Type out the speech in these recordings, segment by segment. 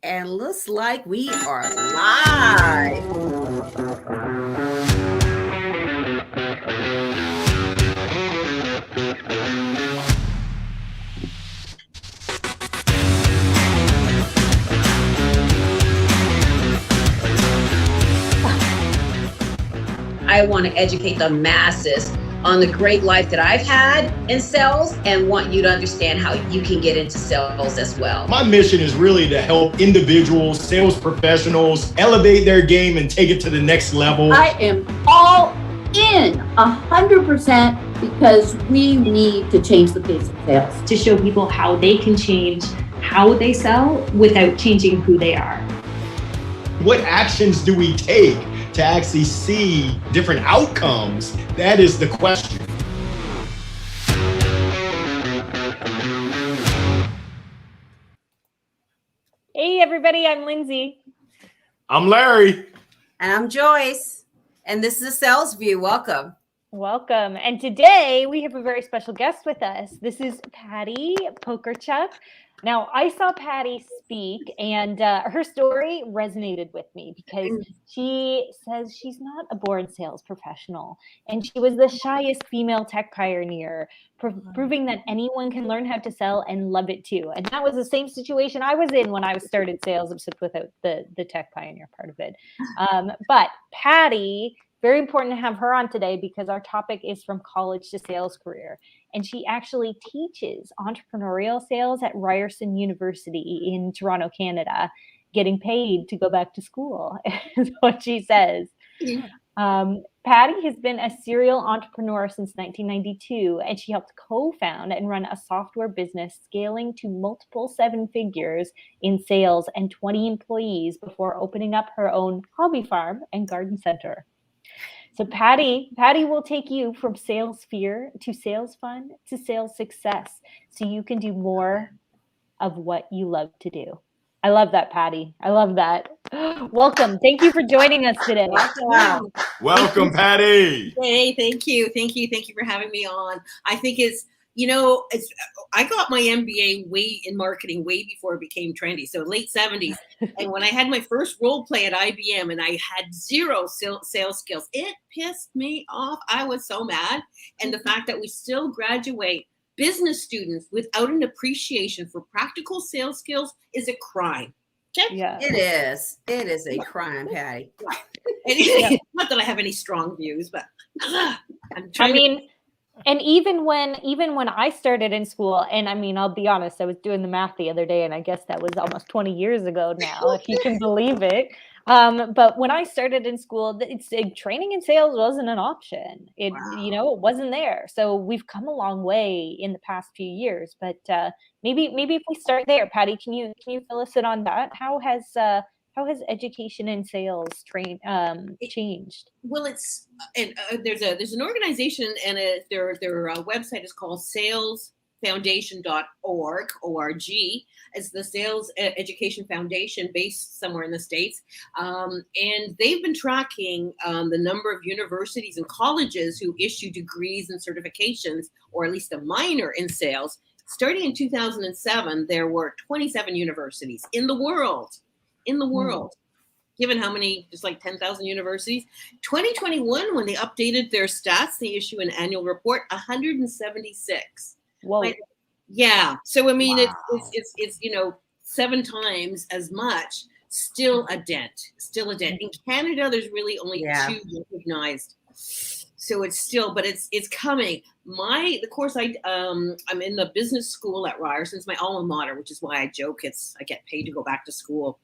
And looks like we are live. I want to educate the masses on the great life that I've had in sales and want you to understand how you can get into sales as well. My mission is really to help individuals, sales professionals, elevate their game and take it to the next level. I am all in 100% because we need to change the pace of sales. To show people how they can change how they sell without changing who they are. What actions do we take to actually see different outcomes? That is the question. Hey everybody, I'm Lindsay. I'm Larry. And I'm Joyce. And this is a Sales View. Welcome. Welcome. And today we have a very special guest with us. This is Patti Pokorchak. Now, I saw Patti speak and her story resonated with me because she says she's not a born sales professional and she was the shyest female tech pioneer, proving that anyone can learn how to sell and love it too. And that was the same situation I was in when I started sales, except without the tech pioneer part of it. But Patti, very important to have her on today because our topic is from college to sales career. And she actually teaches entrepreneurial sales at Ryerson University in Toronto, Canada, getting paid to go back to school, is what she says. Yeah. Patti has been a serial entrepreneur since 1992, and she helped co-found and run a software business scaling to multiple seven figures in sales and 20 employees before opening up her own hobby farm and garden center. So Patti will take you from sales fear to sales fun to sales success so you can do more of what you love to do. I love that, Patti. I love that. Welcome. Thank you for joining us today. Wow. Welcome, Patti. Hey, thank you. Thank you for having me on. I think I got my MBA in marketing way before it became trendy. So late 70s. And when I had my first role play at IBM and I had zero sales skills, it pissed me off. I was so mad. And the fact that we still graduate business students without an appreciation for practical sales skills is a crime. Okay? Yeah. It is. It is a crime, Patti. Not that I have any strong views, but and even when I started in school, and I mean, I'll be honest, I was doing the math the other day, and I guess that was almost 20 years ago now, if you can believe it. But when I started in school, training in sales wasn't an option. It wasn't there. So we've come a long way in the past few years. But maybe if we start there, Patti, can you fill us in on that? How has education in sales changed? Well, there's an organization, and their website is called salesfoundation.org. It's the Sales Education Foundation based somewhere in the States. And they've been tracking the number of universities and colleges who issue degrees and certifications, or at least a minor in sales. Starting in 2007, there were 27 universities in the world. Given how many, just like 10,000 universities. 2021, when they updated their stats, they issue an annual report, 176. Whoa. Yeah. So, I mean, it's 7 times as much, still a dent. In Canada, there's really only 2 recognized. So it's still, but it's coming. The course I'm in the business school at Ryerson. It's my alma mater, which is why I joke I get paid to go back to school.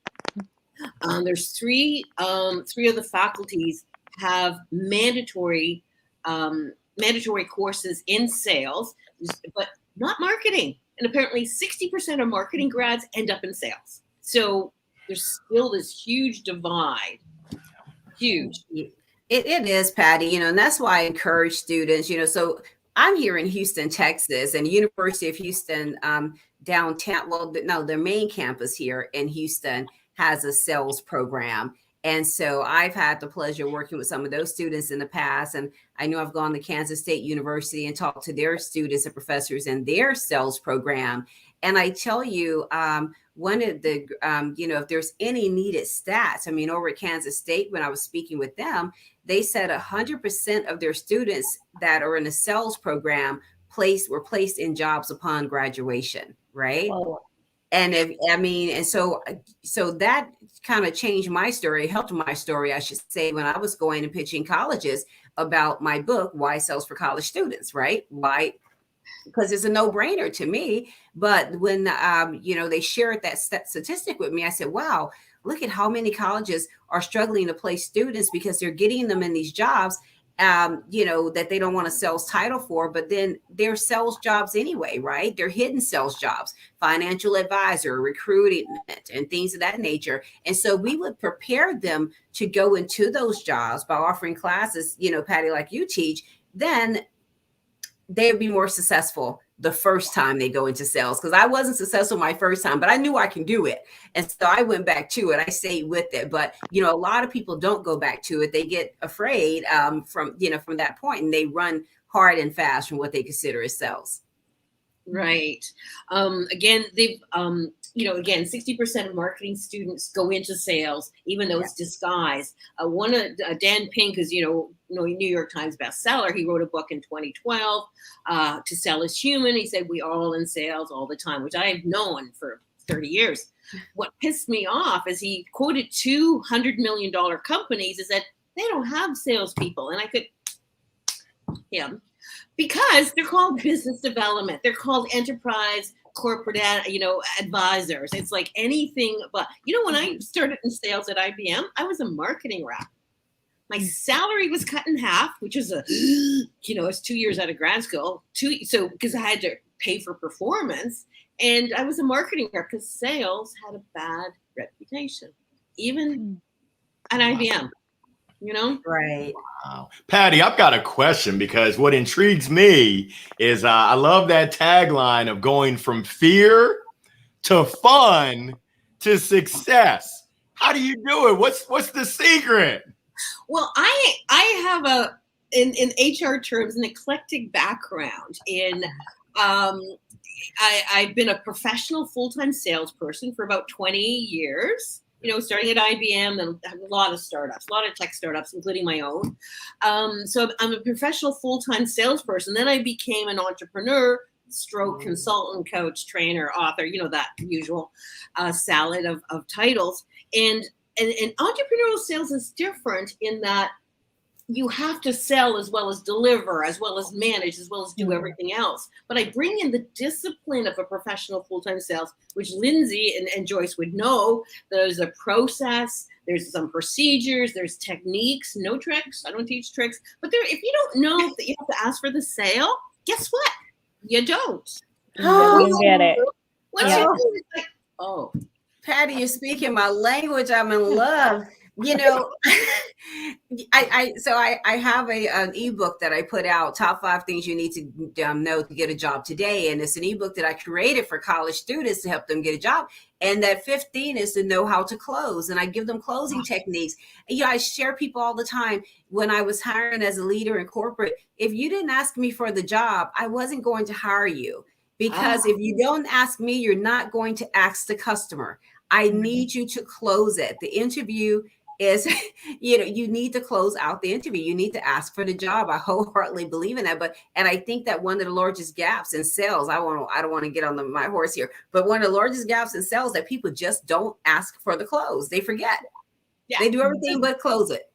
There's three of the faculties have mandatory courses in sales, but not marketing. And apparently 60% of marketing grads end up in sales. So there's still this huge divide. Huge. It is, Patti, and that's why I encourage students, so I'm here in Houston, Texas, and University of Houston downtown. Well, no, their main campus here in Houston has a sales program. And so I've had the pleasure of working with some of those students in the past. And I know I've gone to Kansas State University and talked to their students and professors in their sales program. And I tell you, one of the, if there's any needed stats, I mean, over at Kansas State, when I was speaking with them, they said 100% of their students that are in the sales program were placed in jobs upon graduation, right? Oh. And so that kind of changed my story, helped my story, I should say, when I was going and pitching colleges about my book, Why Sales for College Students, right? Why? Because it's a no-brainer to me. But when, they shared that statistic with me, I said, wow, look at how many colleges are struggling to place students because they're getting them in these jobs, that they don't want a sales title for, but then they're sales jobs anyway, right? They're hidden sales jobs, financial advisor, recruitment, and things of that nature. And so we would prepare them to go into those jobs by offering classes, Patti, like you teach, then they'd be more successful the first time they go into sales. Because I wasn't successful my first time, but I knew I can do it. And so I went back to it. I stayed with it. But, a lot of people don't go back to it. They get afraid from that point, and they run hard and fast from what they consider as sales. Right. Again, they've, 60% of marketing students go into sales, even though it's disguised. One of Dan Pink is, New York Times bestseller. He wrote a book in 2012, To Sell is Human. He said, we are all in sales all the time, which I've known for 30 years. What pissed me off is he quoted $200 million companies is that they don't have salespeople. And I could, because they're called business development. They're called enterprise corporate, advisors. It's like anything but, when I started in sales at IBM, I was a marketing rep. My salary was cut in half, which is it's 2 years out of grad school. Because I had to pay for performance. And I was a marketing rep because sales had a bad reputation, even at IBM. Right. Wow. Patti, I've got a question, because what intrigues me is I love that tagline of going from fear to fun to success. How do you do it? What's the secret? Well, I have in HR terms, an eclectic background in, I've been a professional full-time salesperson for about 20 years. Starting at IBM and a lot of startups, a lot of tech startups, including my own. So I'm a professional full-time salesperson. Then I became an entrepreneur, consultant, coach, trainer, author, that usual salad of titles. And entrepreneurial sales is different in that you have to sell as well as deliver, as well as manage, as well as do everything else. But I bring in the discipline of a professional full-time sales, which Lindsay and Joyce would know. There's a process, there's some procedures, there's techniques, no tricks. I don't teach tricks. But if you don't know that you have to ask for the sale, guess what? You don't. You get it. Once you do, it's like, oh. Patti, you're speaking my language. I'm in love. I have an ebook that I put out, Top 5 Things You Need to Know to Get a Job Today. And it's an ebook that I created for college students to help them get a job. And that 15 is to know how to close. And I give them closing techniques. I share people all the time. When I was hiring as a leader in corporate, if you didn't ask me for the job, I wasn't going to hire you. Because if you don't ask me, you're not going to ask the customer. I need you to close it. The interview is, you need to close out the interview. You need to ask for the job. I wholeheartedly believe in that. And I think that one of the largest gaps in sales, I don't want to get on my horse here, but one of the largest gaps in sales that people just don't ask for the close. They forget. Yeah. They do everything but close it.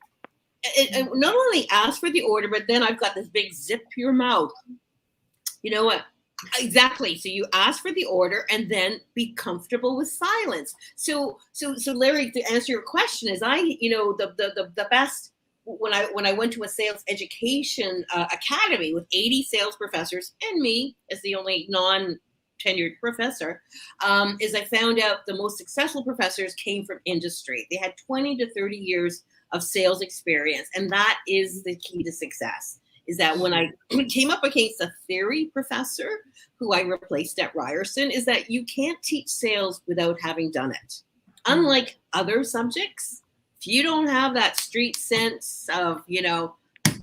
And not only ask for the order, but then I've got this big zip your mouth. You know what? Exactly. So you ask for the order and then be comfortable with silence. So Larry, to answer your question, is the best when I went to a sales education academy with 80 sales professors and me as the only non-tenured professor, is I found out the most successful professors came from industry. They had 20 to 30 years of sales experience, and that is the key to success. Is that when I came up against a theory professor who I replaced at Ryerson, is that you can't teach sales without having done it. Unlike other subjects, If you don't have that street sense of,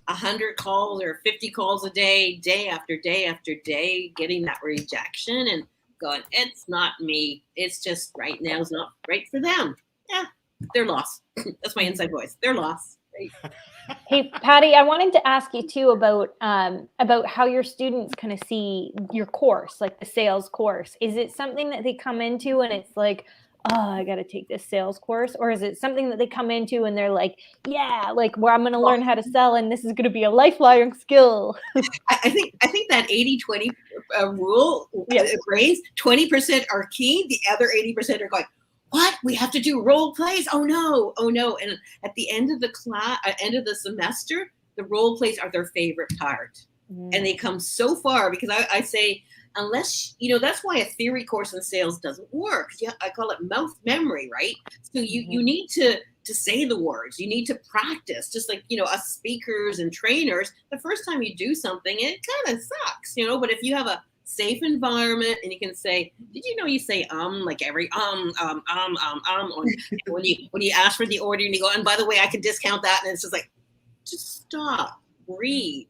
100 calls or 50 calls a day, day after day after day, getting that rejection and going, it's not me. It's just right now is not right for them. Yeah, they're lost. That's my inside voice. They're lost. Right? Hey, Patti, I wanted to ask you too about how your students kind of see your course, like the sales course. Is it something that they come into and it's like, oh, I got to take this sales course? Or is it something that they come into and they're like, yeah, like where I'm going to learn how to sell and this is going to be a lifelong skill? I think that 80-20 rule, brains, 20% are key. The other 80% are going, what? We have to do role plays? Oh no. And at the end of the end of the semester, the role plays are their favorite part. And they come so far because I say, unless, that's why a theory course in sales doesn't work. Yeah, I call it mouth memory, right? So you need to say the words. You need to practice, just like, us speakers and trainers. The first time you do something, it kind of sucks, but if you have a safe environment and you can say, did you know you say like every when you ask for the order and you go, and by the way, I can discount that, and it's just like, just stop, breathe.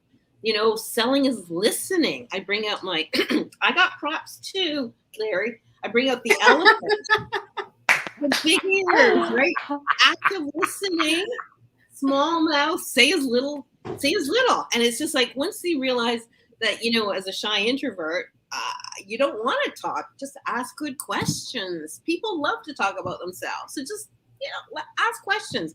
Selling is listening. I bring out my I got props too, Larry. I bring out the elephant. The big ears, right? Active listening, small mouth, say as little. And it's just like, once you realize that, as a shy introvert, you don't want to talk, just ask good questions. People love to talk about themselves. So just, ask questions,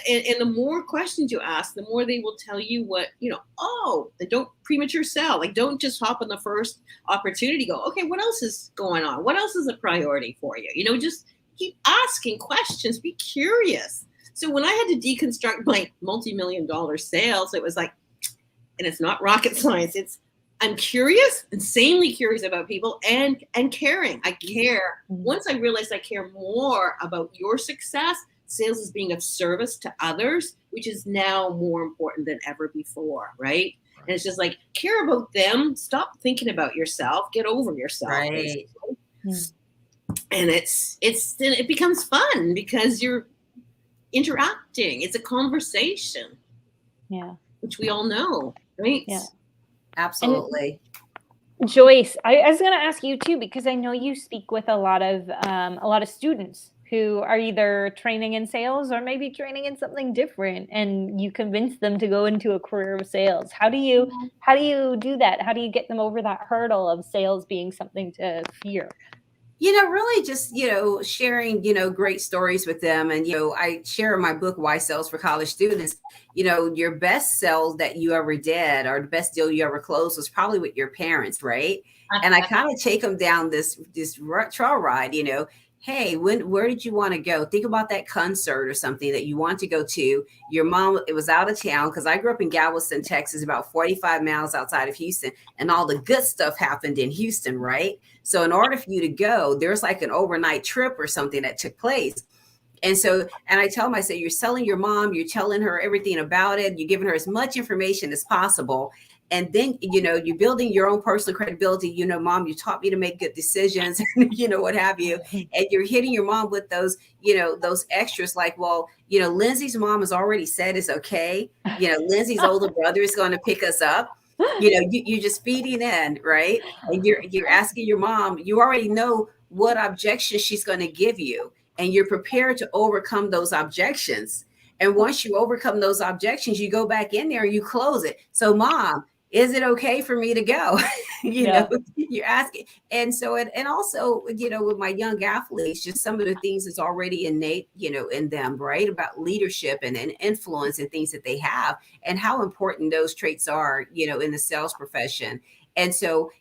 and the more questions you ask, the more they will tell you what, and don't premature sell. Like, don't just hop on the first opportunity, go, okay, what else is going on? What else is a priority for you? Just keep asking questions, be curious. So when I had to deconstruct my multi-million-dollar sales, it was like, and it's not rocket science. I'm curious, insanely curious about people and caring. I care. Once I realized I care more about your success, sales is being of service to others, which is now more important than ever before, right? And it's just like, care about them. Stop thinking about yourself. Get over yourself. Right. And it becomes fun because you're interacting. It's a conversation. Yeah. Which we all know, right? Yeah. Absolutely. And Joyce, I was going to ask you too, because I know you speak with a lot of students who are either training in sales or maybe training in something different, and you convince them to go into a career of sales. How do you do that? How do you get them over that hurdle of sales being something to fear? Really just, sharing, great stories with them. And, I share in my book, Why Sales for College Students, your best sales that you ever did or the best deal you ever closed was probably with your parents, right? And I kind of take them down this trail ride, hey, where did you want to go? Think about that concert or something that you want to go to. Your mom, it was out of town, because I grew up in Galveston, Texas, about 45 miles outside of Houston, and all the good stuff happened in Houston, right? So in order for you to go, there's like an overnight trip or something that took place. And I tell them, I say, you're selling your mom, you're telling her everything about it, you're giving her as much information as possible. And then, you're building your own personal credibility. Mom, you taught me to make good decisions, what have you. And you're hitting your mom with those, those extras like, well, Lindsay's mom has already said it's okay. Lindsay's older brother is going to pick us up. You're just feeding in, right? And you're asking your mom, you already know what objections she's going to give you. And you're prepared to overcome those objections. And once you overcome those objections, you go back in there and you close it. So, Mom, is it okay for me to go? You're asking. And so, and also, with my young athletes, just some of the things that's already innate, in them, right? About leadership and influence and things that they have, and how important those traits are, in the sales profession. And so,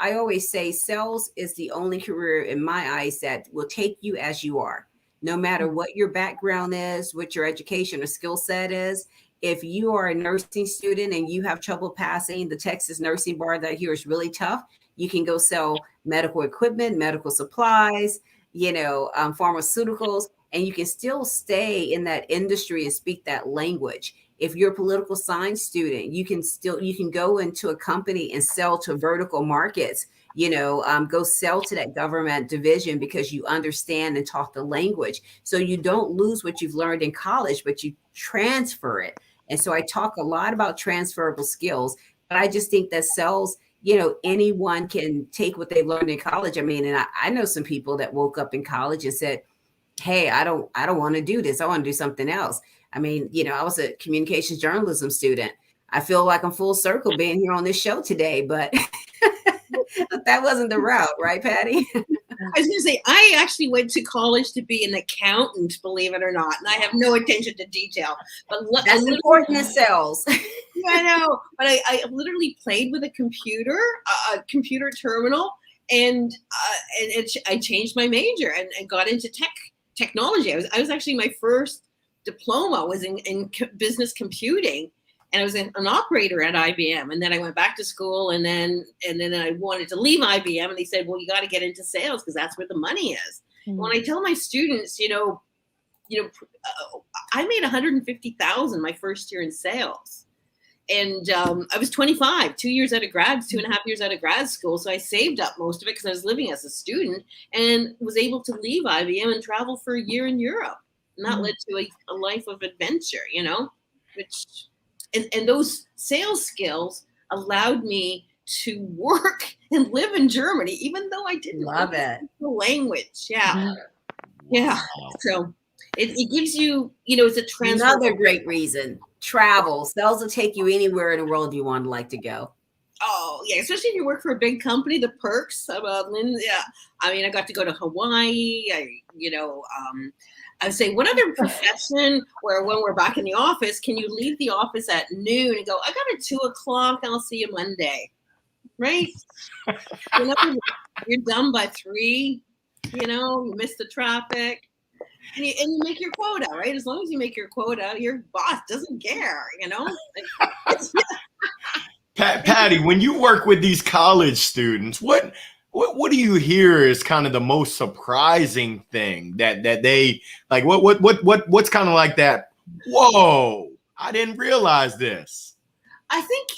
I always say sales is the only career in my eyes that will take you as you are, no matter what your background is, what your education or skill set is. If you are a nursing student and you have trouble passing the Texas nursing bar that here is really tough, you can go sell medical equipment, medical supplies, pharmaceuticals, and you can still stay in that industry and speak that language. If you're a political science student, you can go into a company and sell to vertical markets go sell to that government division because you understand and talk the language. So you don't lose what you've learned in college, but you transfer it. And so I talk a lot about transferable skills, but I just think that sales, anyone can take what they've learned in college. I mean, and I know some people that woke up in college and said, hey, I don't want to do this. I want to do something else. I mean, I was a communications journalism student. I feel like I'm full circle being here on this show today, but that wasn't the route, right, Patti? I was going to say, I actually went to college to be an accountant, believe it or not, and I have no attention to detail. But that's important in sales. Yeah, I know, but I literally played with a computer terminal, and I changed my major and got into technology. I was actually, my first diploma was in business computing. And I was an operator at IBM, and then I went back to school, and then I wanted to leave IBM, and they said, "Well, you got to get into sales because that's where the money is." Mm-hmm. When I tell my students, I made $150,000 my first year in sales, and I was 25, 2 years out of 2.5 years out of grad school, so I saved up most of it because I was living as a student, and was able to leave IBM and travel for a year in Europe, and that led to a life of adventure, which. And those sales skills allowed me to work and live in Germany, even though I didn't love it. The language. Yeah. Yeah. So it gives you, it's a transfer. Another great reason. Travel. Sales will take you anywhere in the world you want to like to go. Oh, yeah. Especially if you work for a big company, the perks about yeah. I mean, I got to go to Hawaii. I would say, what other profession where when we're back in the office, can you leave the office at noon and go, I got it 2:00, I'll see you Monday, right? You're done by 3, you miss the traffic, and you make your quota, right? As long as you make your quota, your boss doesn't care, Patti, when you work with these college students, what do you hear is kind of the most surprising thing that they like? What's kind of like that? Whoa, I didn't realize this. I think,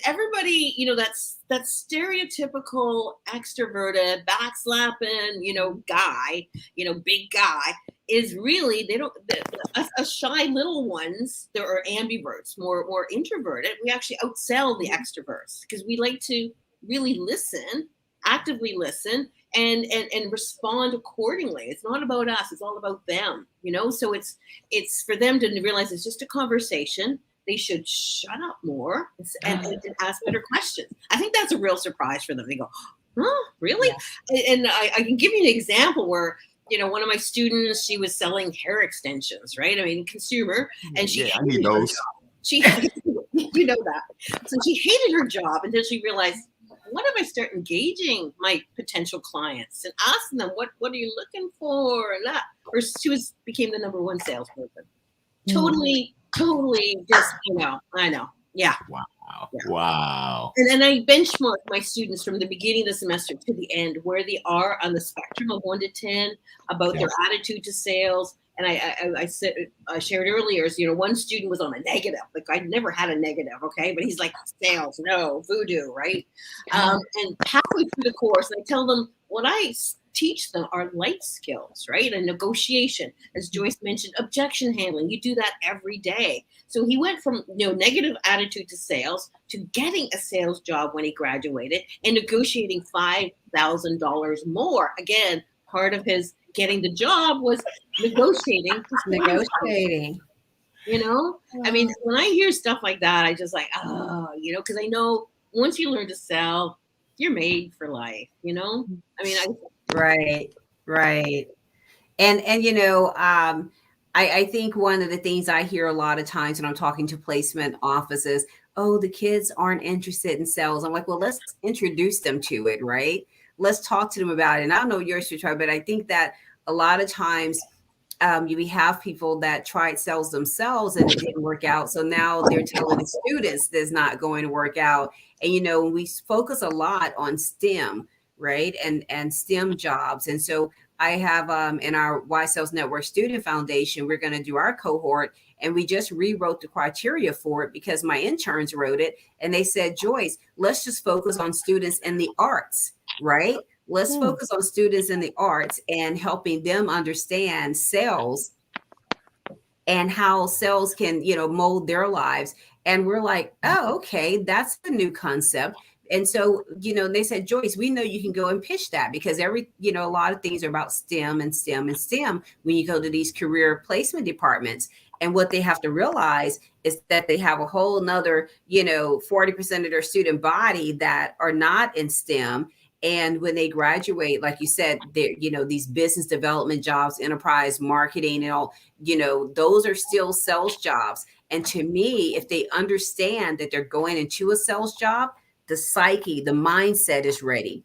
everybody, that stereotypical extroverted, backslapping, guy, big guy is really, a shy little ones, there are ambiverts, more introverted. We actually outsell the extroverts because we like to really actively listen and respond accordingly. It's not about us, it's all about them, so it's for them to realize it's just a conversation. They should shut up more and ask better questions. I think that's a real surprise for them. They go, huh, really? Yeah. And I can give you an example where, one of my students, she was selling hair extensions, right? I mean, consumer, and she I need those. She, that. So she hated her job until she realized, what if I start engaging my potential clients and asking them, what are you looking for? And that, or she became the number 1 salesperson. Totally just, I know. Yeah. Wow. Yeah. Wow. And then I benchmark my students from the beginning of the semester to the end, where they are on the spectrum of 1 to 10 about their attitude to sales. And I shared earlier, one student was on a negative. Like, I never had a negative, okay? But he's like, sales, no, voodoo, right? And halfway through the course, I tell them what I teach them are life skills, right? And negotiation, as Joyce mentioned, objection handling. You do that every day. So he went from negative attitude to sales to getting a sales job when he graduated and negotiating $5,000 more. Again, part of his getting the job was negotiating. I mean, when I hear stuff like that, I just like, because I know once you learn to sell, you're made for life, I mean, right. And I think one of the things I hear a lot of times when I'm talking to placement offices, oh, the kids aren't interested in sales. I'm like, well, let's introduce them to it, right? Let's talk to them about it. And I don't know yours to try, but I think that a lot of times we have people that tried sales themselves and it didn't work out. So now they're telling the students that's not going to work out. And, we focus a lot on STEM, right? And STEM jobs. And so I have in our Y Sales Network Student Foundation, we're going to do our cohort, and we just rewrote the criteria for it because my interns wrote it, and they said, Joyce, let's just focus on students in the arts, right? Let's focus on students in the arts and helping them understand sales and how sales can, mold their lives. And we're like, oh, okay, that's a new concept. And so, they said, Joyce, we know you can go and pitch that because a lot of things are about STEM and STEM and STEM when you go to these career placement departments. And what they have to realize is that they have a whole nother, 40% of their student body that are not in STEM. And when they graduate, like you said, these business development jobs, enterprise marketing and all, those are still sales jobs. And to me, if they understand that they're going into a sales job, the psyche, the mindset is ready,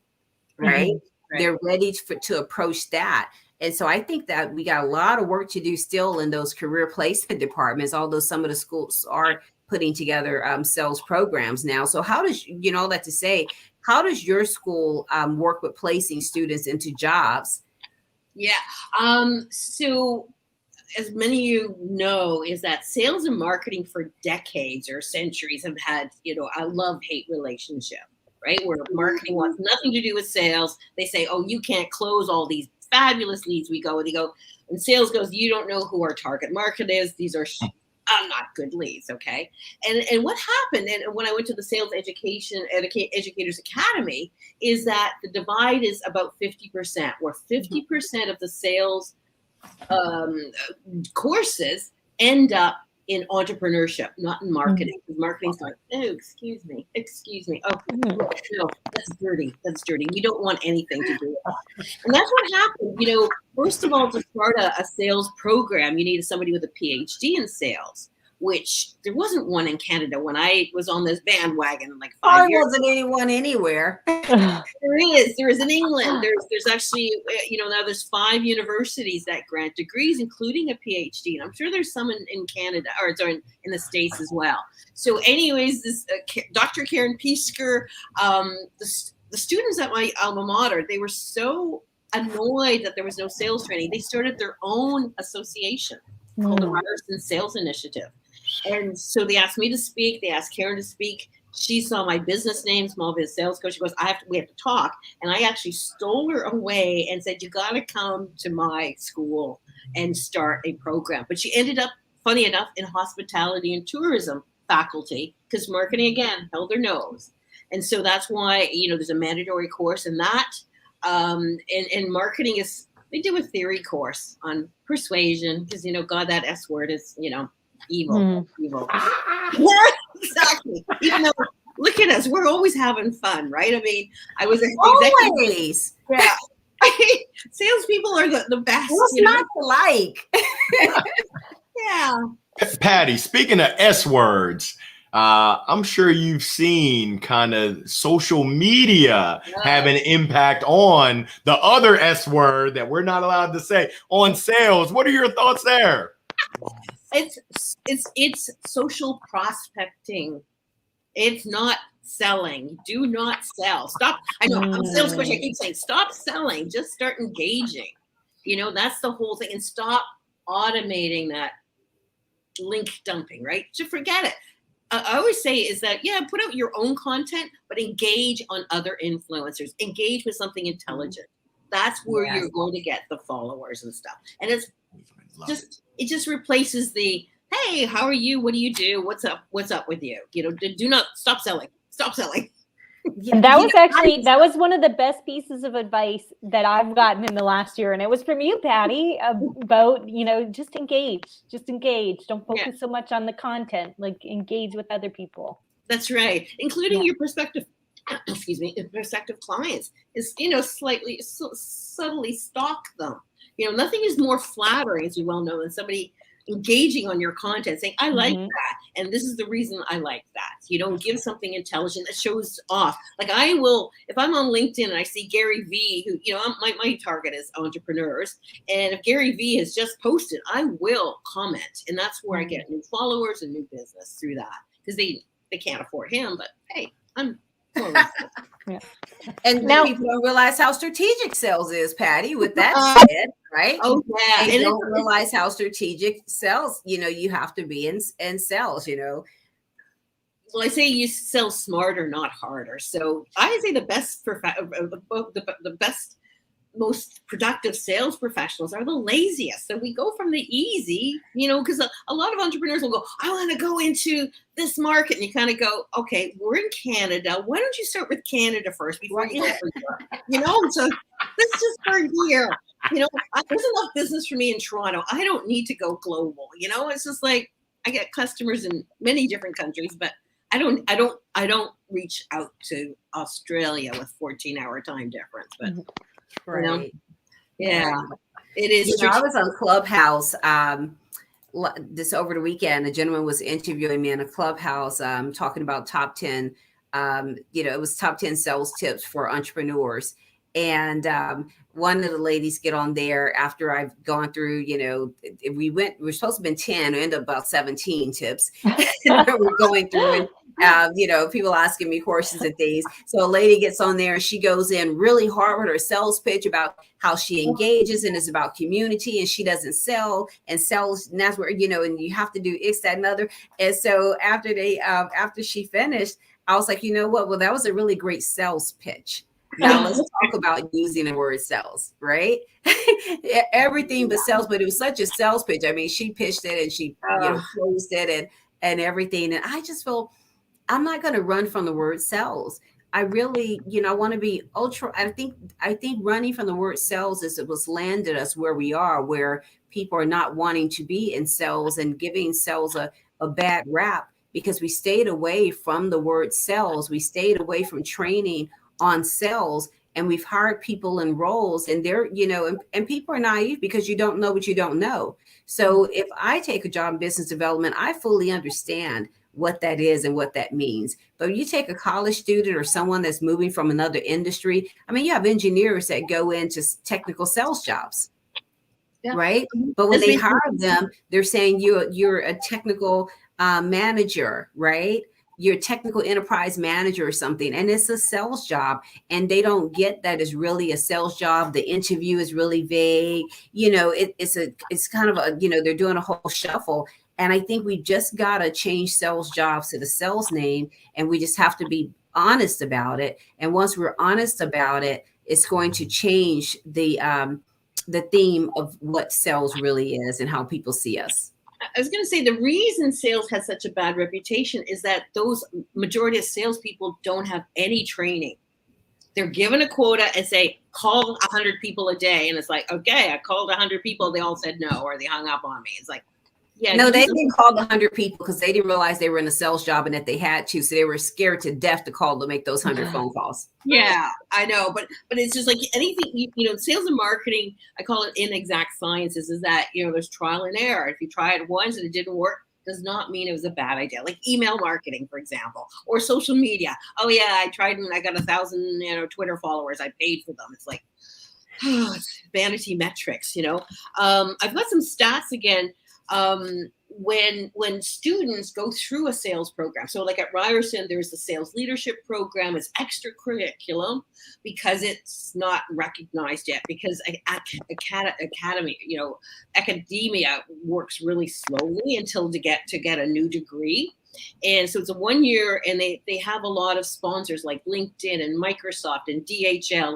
right? Mm-hmm. Right. They're ready to approach that. And so I think that we got a lot of work to do still in those career placement departments, although some of the schools are putting together sales programs now. So how does, all that to say, how does your school work with placing students into jobs? Yeah. So as many of you know, is that sales and marketing for decades or centuries have had, a love-hate relationship, right? Where marketing wants nothing to do with sales. They say, oh, you can't close all these fabulous leads. They go, and sales goes, you don't know who our target market is. These are not good leads, okay? And what happened, and when I went to the Sales Educators Academy, is that the divide is about 50%, where 50% of the sales courses end up in entrepreneurship, not in marketing. Because marketing's like, oh, excuse me. Oh, no, that's dirty. We don't want anything to do with it. And that's what happened. First of all, to start a sales program, you needed somebody with a PhD in sales, which there wasn't one in Canada when I was on this bandwagon like 5 years ago. There wasn't anyone anywhere. There is in England. There's actually, now there's 5 universities that grant degrees, including a PhD. And I'm sure there's some in Canada, or sorry, in the States as well. So anyways, this Dr. Karen Piesker, the students at my alma mater, they were so annoyed that there was no sales training. They started their own association called the Ryerson Sales Initiative. And so they asked me to speak. They asked Karen to speak. She saw my business name, Small Biz Sales Coach. She goes, we have to talk. And I actually stole her away and said, you got to come to my school and start a program. But she ended up, funny enough, in hospitality and tourism faculty because marketing, again, held their nose. And so that's why, there's a mandatory course in that. And marketing is, they do a theory course on persuasion because, God, that S word is, evil. Yeah, exactly. Even though, look at us, we're always having fun, right? I mean, I was always. Yeah. Salespeople are the best. What's not to like? Yeah. Patti, speaking of S words, I'm sure you've seen kind of social media have an impact on the other S word that we're not allowed to say on sales. What are your thoughts there? It's social prospecting. It's not selling. Do not sell. Stop. I know I'm a sales coach. I keep saying stop selling. Just start engaging. That's the whole thing. And stop automating that link dumping, right? Just forget it. I always say is that, put out your own content, but engage on other influencers. Engage with something intelligent. That's where you're going to get the followers and stuff. And it just replaces the, hey, how are you? What do you do? What's up with you? Do not stop selling. Stop selling. And that was one of the best pieces of advice that I've gotten in the last year. And it was from you, Patti, about, just engage. Don't focus so much on the content, like engage with other people. That's right. Including your prospective clients is, slightly subtly stalk them. Nothing is more flattering, as you well know, than somebody engaging on your content, saying, I like that. And this is the reason I like that. Give something intelligent that shows off. Like I will, if I'm on LinkedIn and I see Gary V, who, my target is entrepreneurs. And if Gary V has just posted, I will comment. And that's where I get new followers and new business through that. Because they can't afford him, but hey, I'm Yeah. And Now- people don't realize how strategic sales is, Patty. With that said, right? Oh yeah, They and don't realize how strategic sales, you have to be in sales, well, I say you sell smarter, not harder. So I say the best, most productive sales professionals are the laziest. So we go from the easy, because a lot of entrepreneurs will go, I want to go into this market. And you kind of go, okay, we're in Canada. Why don't you start with Canada first before you go for Europe? So let's just start here. There's enough business for me in Toronto. I don't need to go global. It's just like I get customers in many different countries, but I don't reach out to Australia with 14-hour time difference. But Right. Yeah, it is. I was on Clubhouse this over the weekend. A gentleman was interviewing me in a Clubhouse, talking about top 10. It was top 10 sales tips for entrepreneurs. And one of the ladies get on there after I've gone through, we're supposed to have been 10, we ended up about 17 tips. We're going through and people asking me questions and things. So a lady gets on there and she goes in really hard with her sales pitch about how she engages and it's about community and she doesn't sell and sells. And that's where, and you have to do X, that, and other. And so after she finished, I was like, you know what? Well, that was a really great sales pitch. Now let's talk about using the word sales, right? Everything but sales, but it was such a sales pitch. I mean, she pitched it and she closed it and everything. And I just feel I'm not going to run from the word sales. I really, I want to be ultra. I think running from the word sales is what's landed us where we are, where people are not wanting to be in sales and giving sales a bad rap because we stayed away from the word sales. We stayed away from training on sales, and we've hired people in roles, and they're, and people are naive because you don't know what you don't know. So if I take a job in business development, I fully understand what that is and what that means. But you take a college student or someone that's moving from another industry. I mean, you have engineers that go into technical sales jobs, right? But when they hire them, they're saying you're a technical manager, right? You're a technical enterprise manager or something, and it's a sales job, and they don't get that it's really a sales job. The interview is really vague. It's kind of they're doing a whole shuffle. And I think we just got to change sales jobs to the sales name, and we just have to be honest about it. And once we're honest about it, it's going to change the theme of what sales really is and how people see us. I was going to say the reason sales has such a bad reputation is that those majority of salespeople don't have any training. They're given a quota and say, call 100 people a day. And it's like, okay, I called 100 people. They all said no, or they hung up on me. It's like, yeah. No, they didn't call 100 people because they didn't realize they were in a sales job and that they had to. So they were scared to death to call to make those 100 phone calls. Yeah, I know. But it's just like anything, sales and marketing, I call it inexact sciences, is that, there's trial and error. If you try it once and it didn't work, does not mean it was a bad idea. Like email marketing, for example, or social media. Oh yeah, I tried and I got 1,000, Twitter followers. I paid for them. It's like, it's vanity metrics, I've got some stats again. When students go through a sales program, so like at Ryerson, there's the sales leadership program. It's extracurriculum because it's not recognized yet, because academia works really slowly until to get a new degree. And so it's a 1 year, and they have a lot of sponsors like LinkedIn and Microsoft and DHL,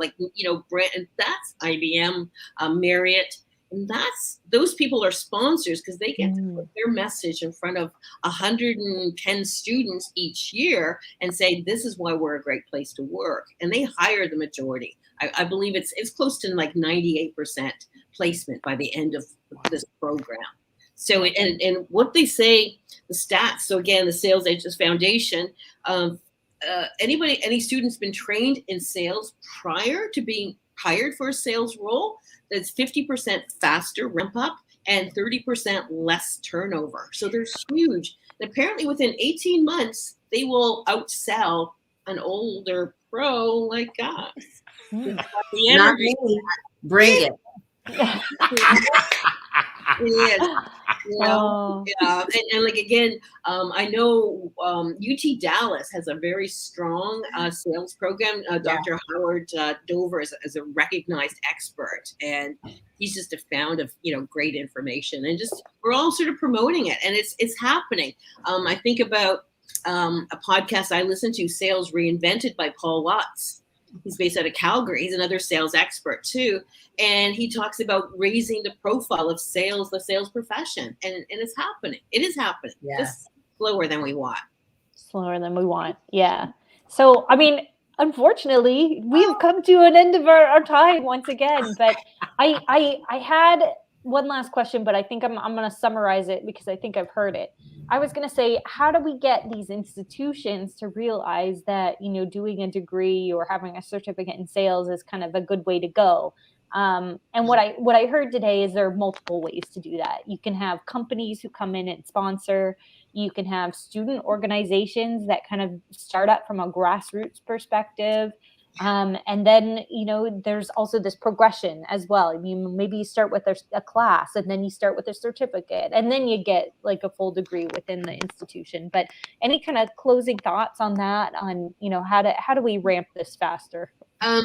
brand, and that's IBM, Marriott. And those people are sponsors because they get to put their message in front of 110 students each year and say, this is why we're a great place to work. And they hire the majority. I believe it's close to like 98% placement by the end of this program. So, and what they say, the stats, so again, the Sales Edges Foundation, any student's been trained in sales prior to being hired for a sales role, that's 50% faster ramp up and 30% less turnover. So they're huge. And apparently within 18 months, they will outsell an older pro like us. Not me. Bring it. It is. You know? Oh. And like again, I know UT Dallas has a very strong sales program. Dr. Howard Dover is a recognized expert, and he's just a fount of great information, and just we're all sort of promoting it, and it's happening. I think about a podcast I listen to, Sales Reinvented by Paul Watts. He's based out of Calgary. He's another sales expert too. And he talks about raising the profile of sales, the sales profession. And it's happening. It is happening. Yes. Just slower than we want. Slower than we want. Yeah. So, I mean, unfortunately, we've come to an end of our time once again. But I had one last question, but I think I'm going to summarize it because I think I've heard it. I was going to say, how do we get these institutions to realize that, doing a degree or having a certificate in sales is kind of a good way to go? And what I heard today is there are multiple ways to do that. You can have companies who come in and sponsor. You can have student organizations that kind of start up from a grassroots perspective. And then, there's also this progression as well. I mean, maybe you start with a class, and then you start with a certificate, and then you get like a full degree within the institution. But any kind of closing thoughts on that, on, how do we ramp this faster?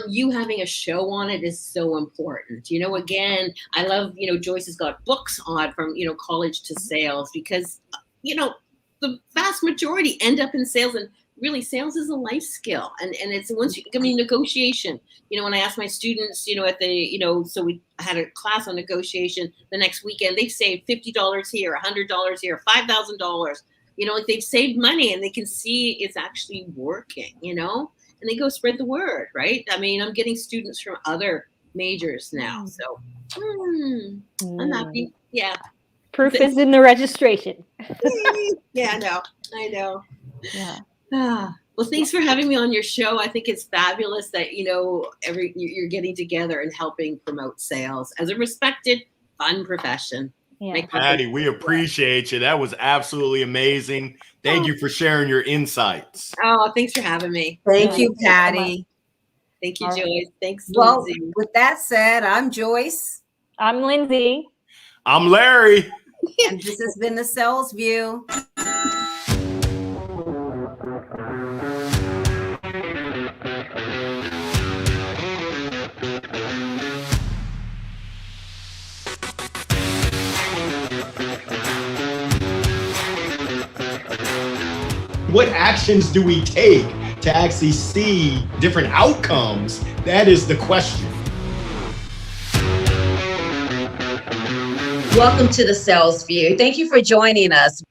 You having a show on it is so important. Again, I love, Joyce has got books on from, college to sales, because, the vast majority end up in sales, and really sales is a life skill. And it's negotiation, when I ask my students, at the, so we had a class on negotiation the next weekend, they've saved $50 here, $100 here, $5,000, like they've saved money, and they can see it's actually working, and they go spread the word, right? I mean, I'm getting students from other majors now. So I'm happy. Yeah. Proof is in the registration. Yeah, I know. Yeah. Well, thanks for having me on your show. I think it's fabulous that, you're getting together and helping promote sales as a respected, fun profession. Yeah. Patti, we appreciate you. That was absolutely amazing. Thank you for sharing your insights. Oh, thanks for having me. Thank you, Patti. Thank you, Joyce. Thanks, Well, Lindsay. with that said, I'm Joyce. I'm Lindsay. I'm Larry. And this has been the Sales View. What actions do we take to actually see different outcomes? That is the question. Welcome to the Sales View. Thank you for joining us.